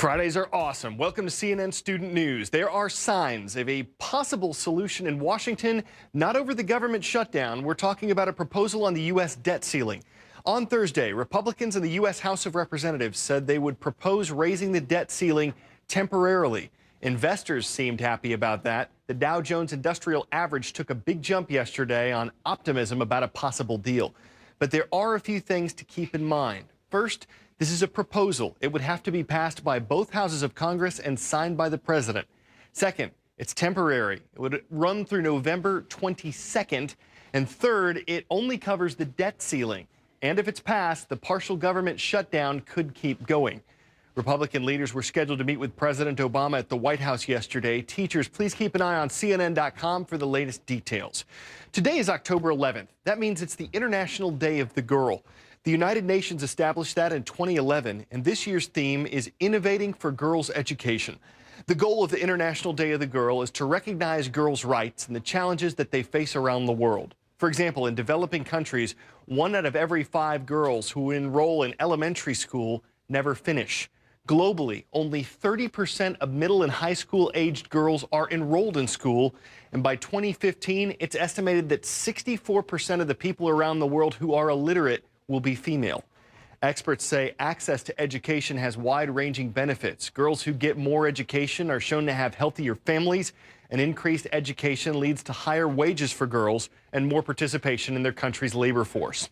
Fridays are awesome. Welcome to CNN Student News. There are signs of a possible solution in Washington, not over the government shutdown. We're talking about a proposal on the U.S. debt ceiling. On Thursday, Republicans in the U.S. House of Representatives said they would propose raising the debt ceiling temporarily. Investors seemed happy about that. The Dow Jones Industrial Average took a big jump yesterday on optimism about a possible deal. But there are a few things to keep in mind. First, this is a proposal. It would have to be passed by both houses of Congress and signed by the president. Second, it's temporary. It would run through November 22nd. And third, it only covers the debt ceiling. And if it's passed, the partial government shutdown could keep going. Republican leaders were scheduled to meet with President Obama at the White House yesterday. Teachers, please keep an eye on CNN.com for the latest details. Today is October 11th. That means it's the International Day of the Girl. The United Nations established that in 2011, and this year's theme is Innovating for Girls' Education. The goal of the International Day of the Girl is to recognize girls' rights and the challenges that they face around the world. For example, in developing countries, 1 out of every 5 girls who enroll in elementary school never finish. Globally, only 30% of middle and high school-aged girls are enrolled in school, and by 2015, it's estimated that 64% of the people around the world who are illiterate will be female. Experts say access to education has wide-ranging benefits. Girls who get more education are shown to have healthier families, and increased education leads to higher wages for girls and more participation in their country's labor force.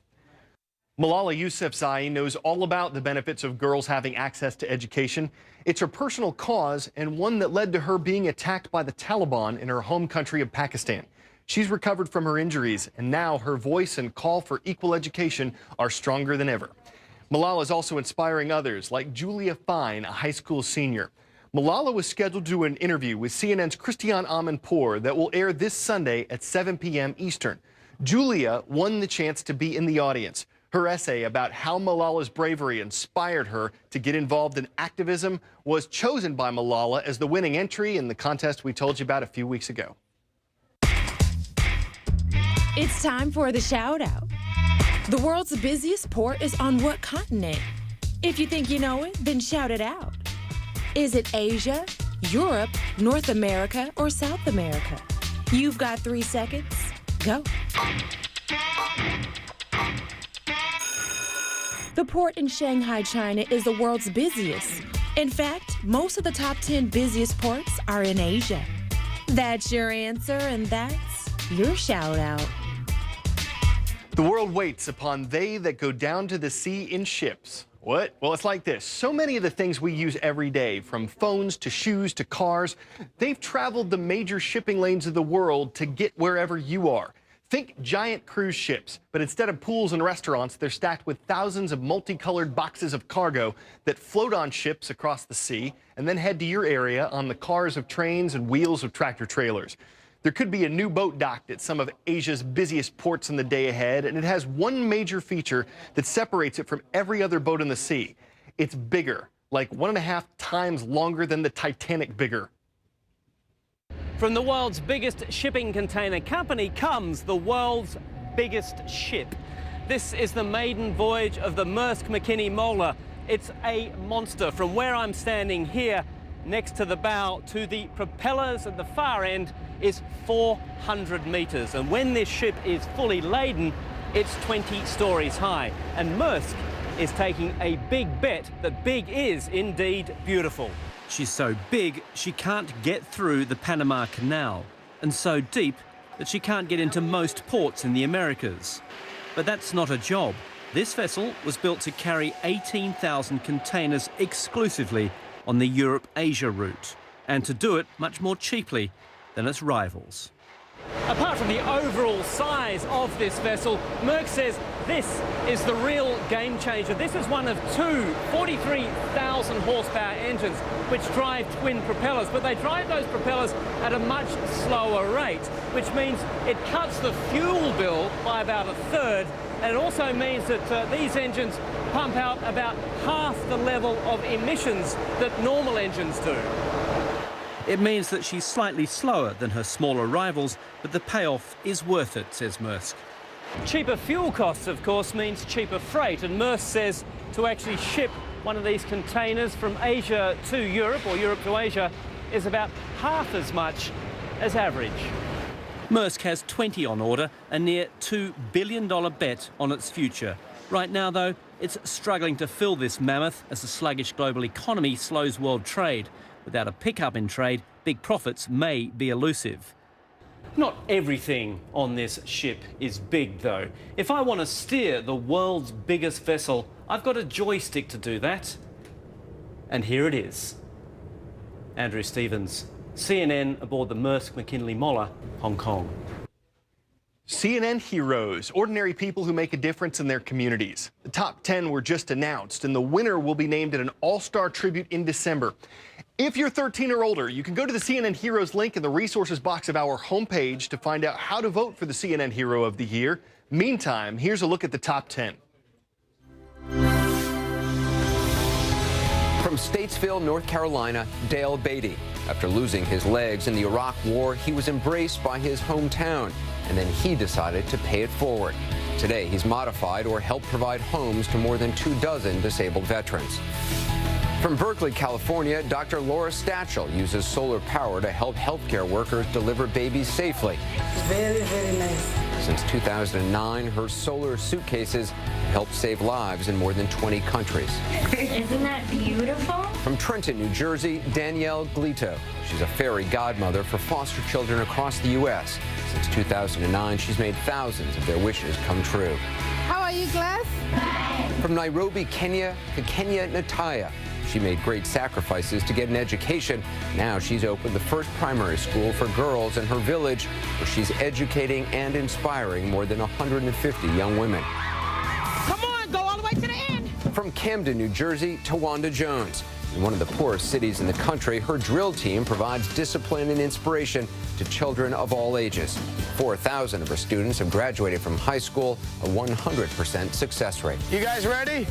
Malala Yousafzai knows all about the benefits of girls having access to education. It's her personal cause and one that led to her being attacked by the Taliban in her home country of Pakistan. She's recovered from her injuries, and now her voice and call for equal education are stronger than ever. Malala is also inspiring others, like Julia Fine, a high school senior. Malala was scheduled to do an interview with CNN's Christiane Amanpour that will air this Sunday at 7 p.m. Eastern. Julia won the chance to be in the audience. Her essay about how Malala's bravery inspired her to get involved in activism was chosen by Malala as the winning entry in the contest we told you about a few weeks ago. It's time for the shout out. The world's busiest port is on what continent? If you think you know it, then shout it out. Is it Asia, Europe, North America, or South America? You've got 3 seconds. Go. The port in Shanghai, China is the world's busiest. In fact, most of the top 10 busiest ports are in Asia. That's your answer, and that's your shout out. The world waits upon they that go down to the sea in ships. What? Well, it's like this. So many of the things we use every day, from phones to shoes to cars, they've traveled the major shipping lanes of the world to get wherever you are. Think giant cruise ships, but instead of pools and restaurants, they're stacked with thousands of multicolored boxes of cargo that float on ships across the sea and then head to your area on the cars of trains and wheels of tractor trailers. There could be a new boat docked at some of Asia's busiest ports in the day ahead, and it has one major feature that separates it from every other boat in the sea. It's bigger, like 1.5 times longer than the Titanic bigger. From the world's biggest shipping container company comes the world's biggest ship. This is the maiden voyage of the Maersk Mc-Kinney Møller. It's a monster. From where I'm standing here, next to the bow, to the propellers at the far end is 400 meters. And when this ship is fully laden, it's 20 stories high. And Maersk is taking a big bet that big is indeed beautiful. She's so big, she can't get through the Panama Canal, and so deep that she can't get into most ports in the Americas. But that's not her job. This vessel was built to carry 18,000 containers exclusively on the Europe-Asia route, and to do it much more cheaply than its rivals. Apart from the overall size of this vessel, Maersk says this is the real game changer. This is one of 2 43,000 horsepower engines which drive twin propellers, but they drive those propellers at a much slower rate, which means it cuts the fuel bill by about 1/3, and it also means that these engines pump out about half the level of emissions that normal engines do. It means that she's slightly slower than her smaller rivals, but the payoff is worth it, says Maersk. Cheaper fuel costs, of course, means cheaper freight, and Maersk says to actually ship One of these containers from Asia to Europe, or Europe to Asia, is about half as much as average. Maersk has 20 on order, a near $2 billion bet on its future. Right now, though, it's struggling to fill this mammoth as the sluggish global economy slows world trade. Without a pickup in trade, big profits may be elusive. Not everything on this ship is big, though. If I want to steer the world's biggest vessel, I've got a joystick to do that. And here it is. Andrew Stevens, CNN aboard the Maersk McKinley Moller, Hong Kong. CNN heroes, ordinary people who make a difference in their communities. The top 10 were just announced, and the winner will be named at an all-star tribute in December. If you're 13 or older, you can go to the CNN Heroes link in the resources box of our homepage to find out how to vote for the CNN Hero of the Year. Meantime, here's a look at the top 10. From Statesville, North Carolina, Dale Beatty. After losing his legs in the Iraq War, he was embraced by his hometown, and then he decided to pay it forward. Today, he's modified or helped provide homes to more than 24 disabled veterans. From Berkeley, California, Dr. Laura Stachel uses solar power to help healthcare workers deliver babies safely. Very, very nice. Since 2009, her solar suitcases have helped save lives in more than 20 countries. Isn't that beautiful? From Trenton, New Jersey, Danielle Glito. She's a fairy godmother for foster children across the U.S. Since 2009, she's made thousands of their wishes come true. How are you, Glass? From Nairobi, Kenya, to Kenya Nataya. She made great sacrifices to get an education. Now she's opened the first primary school for girls in her village, where she's educating and inspiring more than 150 young women. Come on, go all the way to the end. From Camden, New Jersey, to Wanda Jones. In one of the poorest cities in the country, her drill team provides discipline and inspiration to children of all ages. 4,000 of her students have graduated from high school, a 100% success rate. You guys ready?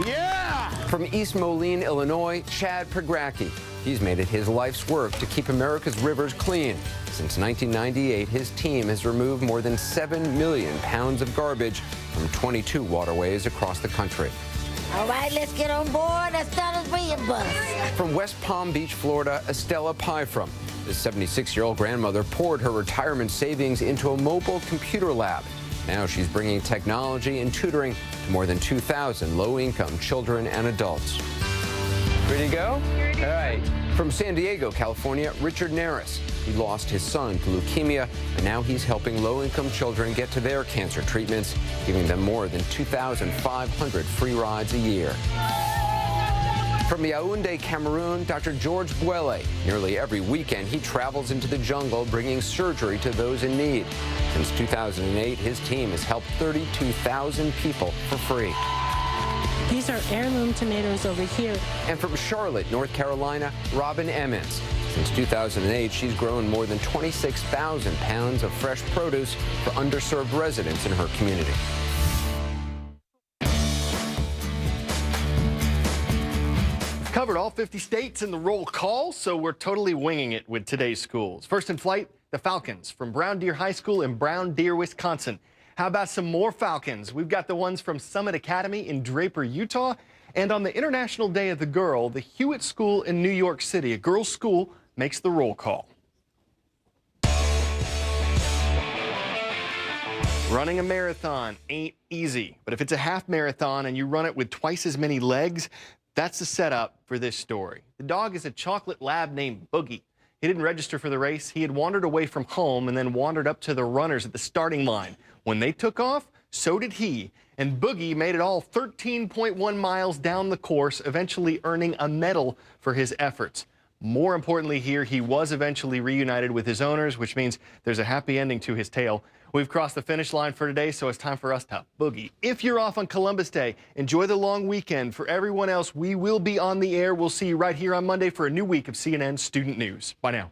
Yeah! From East Moline, Illinois, Chad Pregracki. He's made it his life's work to keep America's rivers clean. Since 1998, his team has removed more than 7 million pounds of garbage from 22 waterways across the country. All right, let's get on board Estella's Brilliant Bus. From West Palm Beach, Florida, Estella Pyfrom. The 76-year-old grandmother poured her retirement savings into a mobile computer lab. Now she's bringing technology and tutoring to more than 2,000 low-income children and adults. Ready to go? All right. From San Diego, California, Richard Naris. He lost his son to leukemia, and now he's helping low-income children get to their cancer treatments, giving them more than 2,500 free rides a year. From Yaoundé, Cameroon, Dr. George Bwele. Nearly every weekend, he travels into the jungle, bringing surgery to those in need. Since 2008, his team has helped 32,000 people for free. These are heirloom tomatoes over here. And from Charlotte, North Carolina, Robin Emmons. Since 2008, she's grown more than 26,000 pounds of fresh produce for underserved residents in her community. Covered all 50 states in the roll call, so we're totally winging it with today's schools. First in flight, the Falcons from Brown Deer High School in Brown Deer, Wisconsin. How about some more Falcons? We've got the ones from Summit Academy in Draper, Utah, and on the International Day of the Girl, the Hewitt School in New York City. A girls' school makes the roll call. Running a marathon ain't easy, but if it's a half marathon and you run it with twice as many legs, that's the setup for this story. The dog is a chocolate lab named Boogie. He didn't register for the race. He had wandered away from home and then wandered up to the runners at the starting line. When they took off, so did he. And Boogie made it all 13.1 miles down the course, eventually earning a medal for his efforts. More importantly here, he was eventually reunited with his owners, which means there's a happy ending to his tale. We've crossed the finish line for today, so it's time for us to boogie. If you're off on Columbus Day, enjoy the long weekend. For everyone else, we will be on the air. We'll see you right here on Monday for a new week of CNN Student News. Bye now.